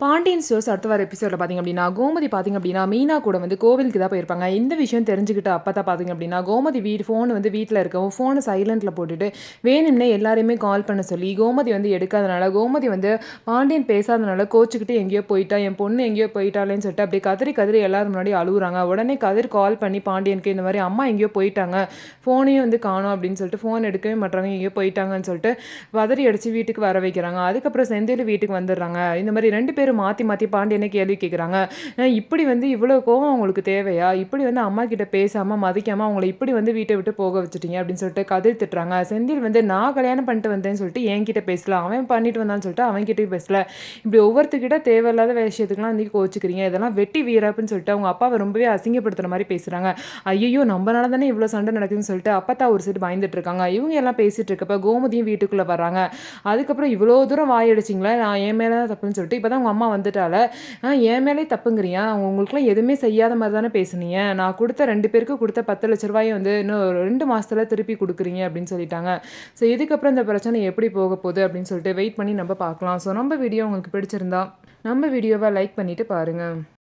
Pandian stores அடுத்த வார எபிசோடில் பார்த்திங்க அப்படின்னா கோமதி பார்த்திங்க அப்படின்னா மீனா கூட வந்து கோவிலுக்கு தான் போயிருப்பாங்க. இந்த விஷயம் தெரிஞ்சுக்கிட்டு அப்போ தான் பார்த்திங்க அப்படின்னா கோமதி ஃபோன் வந்து வீட்டில் இருக்கவும் ஃபோனை சைலண்டில் போட்டுட்டு வேணும்னே எல்லாரையுமே கால் பண்ண சொல்லி கோமதி வந்து எடுக்காதனால கோமதி வந்து பாண்டியன் பேசாதனால கோச்சிக்கிட்டு எங்கேயோ போயிட்டா, என் பொண்ணு எங்கேயோ போயிட்டாலேன்னு சொல்லிட்டு அப்படியே கதறி கதறி எல்லாரும் முன்னாடி அழுகுறாங்க. உடனே கதிர் கால் பண்ணி பாண்டியனுக்கு இந்த மாதிரி அம்மா எங்கேயோ போயிட்டாங்க, ஃபோனையும் வந்து காணோம் அப்படின்னு சொல்லிட்டு ஃபோன் எடுக்கவே மாட்டாங்க, எங்கேயோ போயிட்டாங்கன்னு சொல்லிட்டு கதறி அடித்து வீட்டுக்கு வர வைக்கிறாங்க. அதுக்கப்புறம் செந்தில் வீட்டுக்கு வந்துடுறாங்க. இந்த மாதிரி 2 பேரும் மாற்றி மாற்றி பாண்டியனை கேள்வி கேட்குறாங்க. இப்படி வந்து இவ்வளோ கோவம் உங்களுக்கு தேவையா? இப்படி வந்து அம்மா கிட்ட பேசாமல் மதிக்காமல் அவங்கள இப்படி வந்து வீட்டை விட்டு போக வச்சுட்டீங்க அப்படின்னு சொல்லிட்டு கதிர் திட்டுறாங்க. செந்தில் வந்து நான் கல்யாணம் பண்ணிட்டு வந்தேன்னு சொல்லிட்டு என்கிட்ட பேசல, அவன் பண்ணிட்டு வந்தான்னு சொல்லிட்டு அவன்கிட்டயும் பேசல, இப்படி ஒவ்வொருத்துக்கிட்ட தேவையில்லாத விஷயத்துக்குலாம் இன்றைக்கி கோச்சிக்கிறீங்க, இதெல்லாம் வெட்டி வீராப்புன்னு சொல்லிட்டு அவங்க அப்பாவை ரொம்பவே அசிங்கப்படுத்துகிற மாதிரி பேசுகிறாங்க. ஐயோ நம்மளால தானே இவ்வளோ சண்டை நடக்குதுன்னு சொல்லிட்டு அப்பத்தா ஒரு சைடு பயந்துட்டு இருக்காங்க. இவங்க எல்லாம் பேசிட்டு இருக்கப்ப கோமதியும் வீட்டுக்குள்ளே வர்றாங்க. அதுக்கப்புறம் இவ்வளோ தூரம் வாயடிச்சிங்களா, நான் என் மேலே தான் தப்புன்னு சொல்லிட்டு இப்போ தான் உங்கள் அம்மா வந்துட்டால என் மேலே தப்புங்கிறியா, அவங்க உங்களுக்குலாம் எதுவுமே செய்யாத மாதிரி தானே பேசுனீங்க, நான் கொடுத்த 2 பேருக்கு கொடுத்த 10 லட்ச ரூபாயை வந்து இன்னும் 2 மாதத்தில் திருப்பி கொடுக்குறீங்க அப்படின்னு சொல்லிட்டாங்க. ஸோ இதுக்கப்புறம் இந்த பிரச்சனை எப்படி போக போகுது அப்படின்னு சொல்லிட்டு வெயிட் பண்ணி நம்ம பார்க்கலாம். ஸோ நம்ம வீடியோ உங்களுக்கு பிடிச்சிருந்தா நம்ம வீடியோவை லைக் பண்ணிவிட்டு பாருங்கள்.